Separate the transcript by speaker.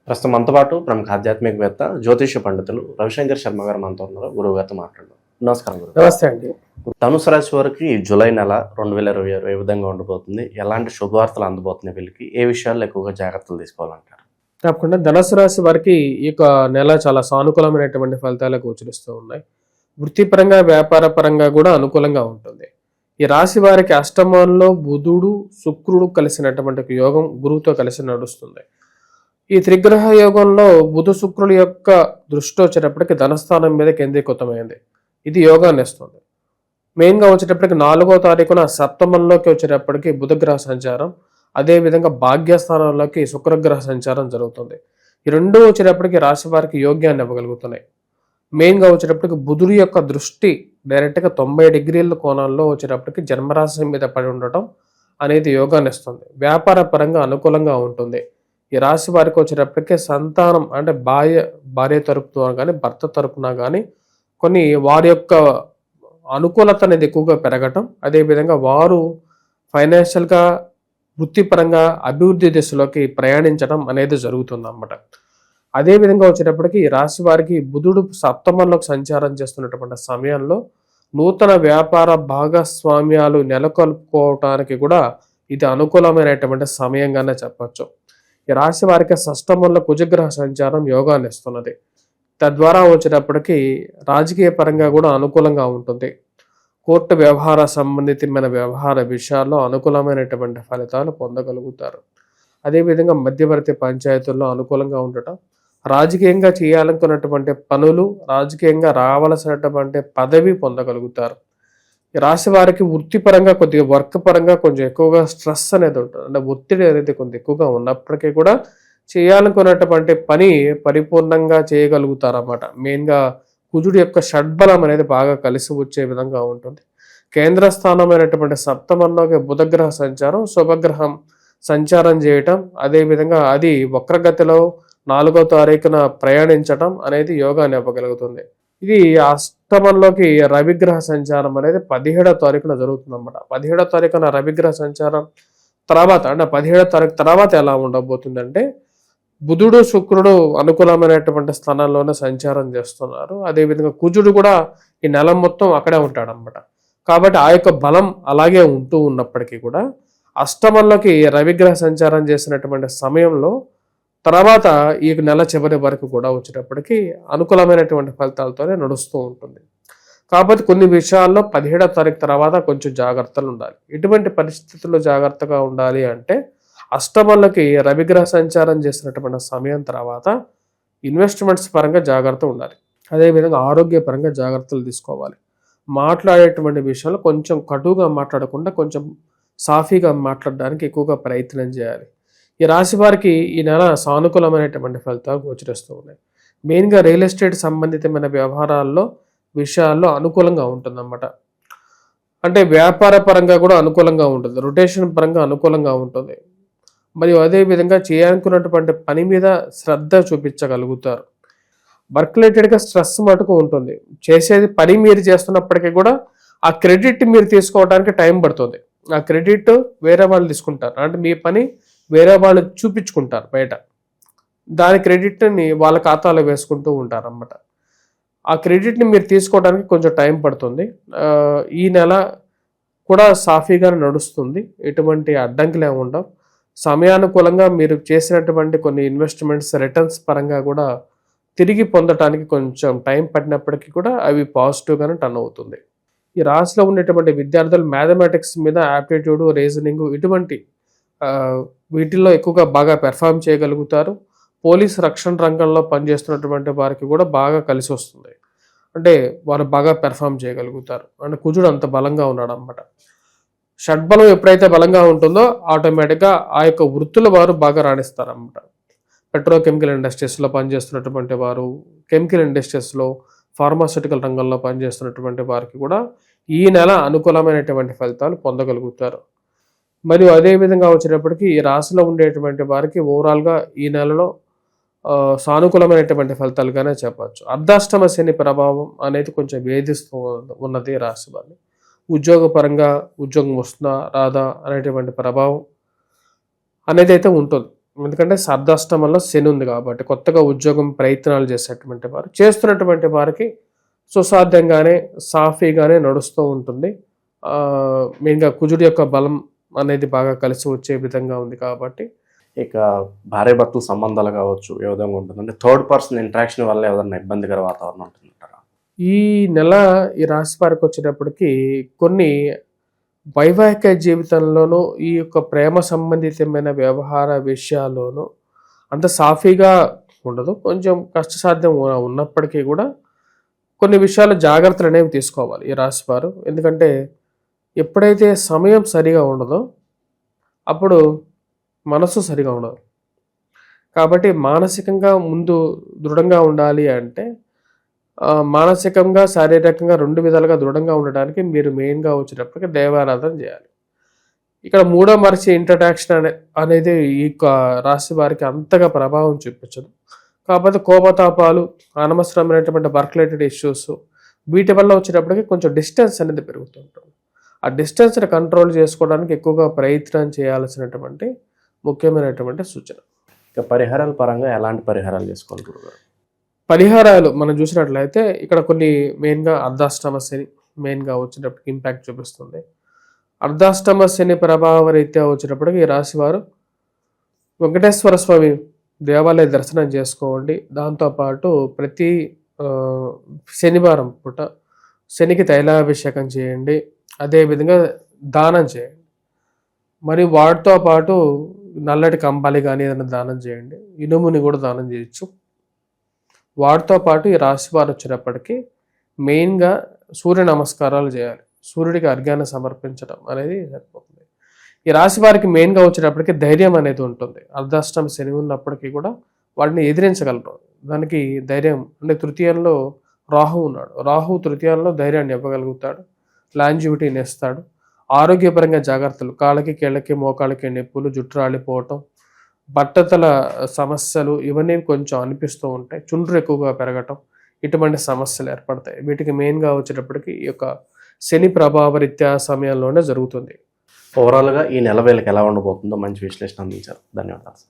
Speaker 1: ప్రస్తుతం మనతో పాటు ప్రముఖ ఆధ్యాత్మికవేత్త జ్యోతిష పండితులు రవిశంకర్ శర్మ గారు మనతో ఉన్నారు. గురువు గారితో మాట్లాడదాం. నమస్కారం గురువు.
Speaker 2: నమస్తే అండి.
Speaker 1: ధనుసు రాశి వారికి జూలై నెల 2026 ఏ విధంగా ఉండబోతుంది, ఎలాంటి శుభవార్తలు అందబోతున్నాయి, వీళ్ళకి ఏ విషయాల్లో ఎక్కువగా జాగ్రత్తలు తీసుకోవాలంటారు?
Speaker 2: తప్పకుండా ధనుసు రాశి వారికి ఈ యొక్క నెల చాలా సానుకూలమైనటువంటి ఫలితాలు గోచరిస్తూ ఉన్నాయి. వృత్తిపరంగా వ్యాపార పరంగా కూడా అనుకూలంగా ఉంటుంది. ఈ రాశి వారికి అష్టమంలో బుధుడు శుక్రుడు కలిసినటువంటి ఒక యోగం గురువుతో కలిసి నడుస్తుంది. ఈ త్రిగ్రహ యోగంలో బుధ శుక్రుల యొక్క దృష్టి వచ్చేటప్పటికి ధనస్థానం మీద కేంద్రీకృతమైంది. ఇది యోగాన్ని ఇస్తుంది. మెయిన్గా వచ్చేటప్పటికి 4వ తారీఖున సప్తమంలోకి వచ్చేటప్పటికి బుధగ్రహ సంచారం, అదేవిధంగా భాగ్యస్థానంలోకి శుక్రగ్రహ సంచారం జరుగుతుంది. ఈ రెండు వచ్చేటప్పటికి రాశి వారికి యోగ్యాన్ని ఇవ్వగలుగుతున్నాయి. మెయిన్గా వచ్చేటప్పటికి బుధుడి యొక్క దృష్టి డైరెక్ట్గా 90 డిగ్రీల కోణాల్లో వచ్చేటప్పటికి జన్మరాశి మీద పడి ఉండటం అనేది యోగాన్ని ఇస్తుంది. వ్యాపార పరంగా అనుకూలంగా ఉంటుంది. ఈ రాశి వారికి వచ్చేటప్పటికే సంతానం అంటే భార్య తరపున కానీ భర్త తరపున కానీ కొన్ని వారి యొక్క అనుకూలత అనేది ఎక్కువగా పెరగటం, అదేవిధంగా వారు ఫైనాన్షియల్గా వృత్తిపరంగా అభివృద్ధి దిశలోకి ప్రయాణించడం అనేది జరుగుతుంది అన్నమాట. అదేవిధంగా వచ్చేటప్పటికి ఈ రాశి వారికి బుధుడు సప్తమంలోకి సంచారం చేస్తున్నటువంటి సమయంలో నూతన వ్యాపార భాగస్వామ్యాలు నెలకొల్పుకోవటానికి కూడా ఇది అనుకూలమైనటువంటి సమయంగానే చెప్పచ్చు. ఈ రాశి వారికి షష్టమంలో కుజగ్రహ సంచారం యోగాన్ని ఇస్తున్నది. తద్వారా వచ్చేటప్పటికి రాజకీయ పరంగా కూడా అనుకూలంగా ఉంటుంది. కోర్టు వ్యవహార సంబంధితమైన వ్యవహార విషయాల్లో అనుకూలమైనటువంటి ఫలితాలు పొందగలుగుతారు. అదేవిధంగా మధ్యవర్తి పంచాయతీల్లో అనుకూలంగా ఉండటం, రాజకీయంగా చేయాలనుకున్నటువంటి పనులు, రాజకీయంగా రావాల్సినటువంటి పదవి పొందగలుగుతారు. ఈ రాశి వారికి వృత్తిపరంగా కొద్దిగా వర్క్ పరంగా కొంచెం ఎక్కువగా స్ట్రెస్ అనేది ఉంటుంది. అంటే ఒత్తిడి అనేది కొంచెం ఎక్కువగా ఉన్నప్పటికీ కూడా చేయాలనుకున్నటువంటి పని పరిపూర్ణంగా చేయగలుగుతారు అన్నమాట. మెయిన్గా కుజుడి యొక్క షడ్బలం అనేది బాగా కలిసి వచ్చే విధంగా ఉంటుంది. కేంద్ర స్థానమైనటువంటి సప్తమంలోకి బుధగ్రహ సంచారం, శుభగ్రహం సంచారం చేయటం, అదేవిధంగా అది వక్రగతిలో 4వ తారీఖున ప్రయాణించటం అనేది యోగాన్ని ఇవ్వగలుగుతుంది. ఇది అష్టమంలోకి రవిగ్రహ సంచారం అనేది 17వ తారీఖున జరుగుతుంది అన్నమాట. 17వ తారీఖున రవిగ్రహ సంచారం తర్వాత అంటే 17వ తారీఖు తర్వాత ఎలా ఉండబోతుందంటే బుధుడు శుక్రుడు అనుకూలమైనటువంటి స్థానాల్లోనే సంచారం చేస్తున్నారు. అదేవిధంగా కుజుడు కూడా ఈ నెల మొత్తం అక్కడే ఉంటాడు అన్నమాట. కాబట్టి ఆ యొక్క బలం అలాగే ఉంటూ ఉన్నప్పటికీ కూడా అష్టమంలోకి రవిగ్రహ సంచారం చేసినటువంటి సమయంలో తర్వాత ఈ నెల చివరి వరకు కూడా వచ్చేటప్పటికి అనుకూలమైనటువంటి ఫలితాలతోనే నడుస్తూ ఉంటుంది. కాబట్టి కొన్ని విషయాల్లో 17వ తారీఖు తర్వాత కొంచెం జాగ్రత్తలు ఉండాలి. ఎటువంటి పరిస్థితుల్లో జాగ్రత్తగా ఉండాలి అంటే అష్టమంలోకి రవిగ్రహ సంచారం చేసినటువంటి సమయం తర్వాత ఇన్వెస్ట్మెంట్స్ పరంగా జాగ్రత్త ఉండాలి. అదేవిధంగా ఆరోగ్యపరంగా జాగ్రత్తలు తీసుకోవాలి. మాట్లాడేటువంటి విషయంలో కొంచెం కటువుగా మాట్లాడకుండా కొంచెం సాఫీగా మాట్లాడడానికి ఎక్కువగా ప్రయత్నం చేయాలి. ఈ రాశి వారికి ఈ నెల సానుకూలమైనటువంటి ఫలితాలు గోచరిస్తూ ఉన్నాయి. మెయిన్గా రియల్ ఎస్టేట్ సంబంధితమైన వ్యవహారాల్లో విషయాల్లో అనుకూలంగా ఉంటుందన్నమాట. అంటే వ్యాపార పరంగా కూడా అనుకూలంగా ఉంటుంది, రొటేషన్ పరంగా అనుకూలంగా ఉంటుంది. మరియు అదేవిధంగా చేయాలనుకున్నటువంటి పని మీద శ్రద్ధ చూపించగలుగుతారు. వర్క్ రిలేటెడ్గా స్ట్రెస్ మటుకు ఉంటుంది. చేసేది పని మీరు చేస్తున్నప్పటికీ కూడా ఆ క్రెడిట్ మీరు తీసుకోవడానికి టైం పడుతుంది. ఆ క్రెడిట్ వేరే వాళ్ళు తీసుకుంటారు. అంటే మీ పని వేరే వాళ్ళు చూపించుకుంటారు బయట, దాని క్రెడిట్ని వాళ్ళ ఖాతాలో వేసుకుంటూ ఉంటారు అన్నమాట. ఆ క్రెడిట్ని మీరు తీసుకోవడానికి కొంచెం టైం పడుతుంది. ఈ నెల కూడా సాఫీగానే నడుస్తుంది, ఎటువంటి అడ్డంకులు ఏమి ఉండవు. సమయానుకూలంగా మీరు చేసినటువంటి కొన్ని ఇన్వెస్ట్మెంట్స్ రిటర్న్స్ పరంగా కూడా తిరిగి పొందటానికి కొంచెం టైం పడినప్పటికీ కూడా అవి పాజిటివ్గానే టర్న్ అవుతుంది. ఈ రాశిలో ఉండేటువంటి విద్యార్థులు మ్యాథమెటిక్స్ మీద యాప్టిట్యూడ్, రీజనింగ్ ఇటువంటి వీటిల్లో ఎక్కువగా బాగా పెర్ఫామ్ చేయగలుగుతారు. పోలీస్ రక్షణ రంగంలో పనిచేస్తున్నటువంటి వారికి కూడా బాగా కలిసి వస్తుంది. అంటే వారు బాగా పెర్ఫామ్ చేయగలుగుతారు. అంటే కుజుడు అంత బలంగా ఉన్నాడు అన్నమాట. షడ్బలం ఎప్పుడైతే బలంగా ఉంటుందో ఆటోమేటిక్గా ఆ యొక్క వృత్తుల వారు బాగా రాణిస్తారన్నమాట. పెట్రోకెమికల్ ఇండస్ట్రీస్లో పనిచేస్తున్నటువంటి వారు, కెమికల్ ఇండస్ట్రీస్లో, ఫార్మాస్యూటికల్ రంగంలో పనిచేస్తున్నటువంటి వారికి కూడా ఈ నెల అనుకూలమైనటువంటి ఫలితాలు పొందగలుగుతారు. మరియు అదేవిధంగా వచ్చేటప్పటికి ఈ రాశిలో ఉండేటువంటి వారికి ఓవరాల్గా ఈ నెలలో సానుకూలమైనటువంటి ఫలితాలుగానే చెప్పచ్చు. అర్ధాష్టమ శని ప్రభావం అనేది కొంచెం వేధిస్తూ ఉన్నది రాశి వారిని. ఉద్యోగపరంగా ఉద్యోగం వస్తుందా రాదా అనేటువంటి ప్రభావం అనేది అయితే ఉంటుంది. ఎందుకంటే అర్ధాష్టమంలో శని ఉంది కాబట్టి కొత్తగా ఉద్యోగం ప్రయత్నాలు చేసేటువంటి వారు చేస్తున్నటువంటి వారికి సుసాధ్యంగానే సాఫీగానే నడుస్తూ ఉంటుంది. మెయిన్గా కుజుడి యొక్క బలం అనేది బాగా కలిసి వచ్చే విధంగా ఉంది కాబట్టి
Speaker 1: ఇక భార్యాభర్తల సంబంధాలు కావచ్చు ఏ విధంగా ఉంటుంది, అంటే థర్డ్ పర్సన్ ఇంటరాక్షన్ వల్ల ఏదైనా ఇబ్బందికర వాతావరణం ఉంటుందంటారా?
Speaker 2: ఈ నెల ఈ రాశి వారికి వచ్చేటప్పటికి కొన్ని వైవాహిక జీవితంలోనూ ఈ యొక్క ప్రేమ సంబంధితమైన వ్యవహార విషయాల్లోనూ అంత సాఫీగా ఉండదు. కొంచెం కష్టసాధ్యం ఉన్నప్పటికీ కూడా కొన్ని విషయాలు జాగ్రత్తలు అనేవి తీసుకోవాలి ఈ రాశి వారు. ఎందుకంటే ఎప్పుడైతే సమయం సరిగా ఉండదో అప్పుడు మనసు సరిగా ఉండదు. కాబట్టి మానసికంగా ముందు దృఢంగా ఉండాలి అంటే మానసికంగా శారీరకంగా 2 విధాలుగా దృఢంగా ఉండడానికి మీరు మెయిన్గా వచ్చేటప్పటికి దైవారాధన చేయాలి. ఇక్కడ మూడో మనిషి ఇంట్రడాక్షన్ అనేది ఈ రాశి వారికి అంతగా ప్రభావం చూపించదు. కాకపోతే కోపతాపాలు, అనవసరమైనటువంటి వర్క్ రిలేటెడ్ ఇష్యూస్ వీటి వల్ల వచ్చేటప్పటికి కొంచెం డిస్టెన్స్ అనేది పెరుగుతుంటుంది. ఆ డిస్టెన్స్ని కంట్రోల్ చేసుకోవడానికి ఎక్కువగా ప్రయత్నం చేయాల్సినటువంటి ముఖ్యమైనటువంటి సూచన.
Speaker 1: ఇక పరిహారాల పరంగా ఎలాంటి పరిహారాలు చేసుకోవాలి గురుగారు?
Speaker 2: పరిహారాలు మనం చూసినట్లయితే ఇక్కడ కొన్ని మెయిన్గా అర్ధాష్టమ శని మెయిన్గా వచ్చేటప్పటికి ఇంపాక్ట్ చూపిస్తుంది. అర్ధాష్టమ శని ప్రభావ రీత్యా వచ్చేటప్పటికి ఈ రాశి వారు వెంకటేశ్వర స్వామి దేవాలయ దర్శనం చేసుకోండి. దాంతోపాటు ప్రతి శనివారం పూట శనికి తైలాభిషేకం చేయండి. అదేవిధంగా దానం చేయండి. మరి వాటితో పాటు నల్లటి కంబాలి కానీ ఏదైనా దానం చేయండి. ఇనుముని కూడా దానం చేయొచ్చు. వాటితో పాటు ఈ రాశి వారు వచ్చేటప్పటికి మెయిన్గా సూర్య నమస్కారాలు చేయాలి. సూర్యుడికి అర్ఘ్యాన్ని సమర్పించడం అనేది సరిపోతుంది. ఈ రాశి వారికి మెయిన్గా వచ్చేటప్పటికి ధైర్యం అనేది ఉంటుంది. అర్ధాష్టమ శని ఉన్నప్పటికీ కూడా వాటిని ఎదిరించగలరు. దానికి ధైర్యం అంటే తృతీయంలో రాహు ఉన్నాడు. రాహు తృతీయంలో ధైర్యాన్ని ఇవ్వగలుగుతాడు, లాంజివిటీని ఇస్తాడు. ఆరోగ్యపరంగా జాగ్రత్తలు, కాళ్ళకి కీళ్ళకి మోకాళ్ళకి నొప్పులు, జుట్టు రాలిపోవటం, బట్టతల సమస్యలు ఇవన్నీ కొంచెం అనిపిస్తూ ఉంటాయి. చుండ్రు ఎక్కువగా పెరగటం ఇటువంటి సమస్యలు ఏర్పడతాయి. వీటికి మెయిన్గా వచ్చేటప్పటికి ఈ యొక్క శని ప్రభావ రీత్యా సమయంలోనే జరుగుతుంది.
Speaker 1: ఓవరాల్గా ఈ నెల వేళకి ఎలా ఉండబోతుందో మంచి విశ్లేషణ అందించారు. ధన్యవాదాలు.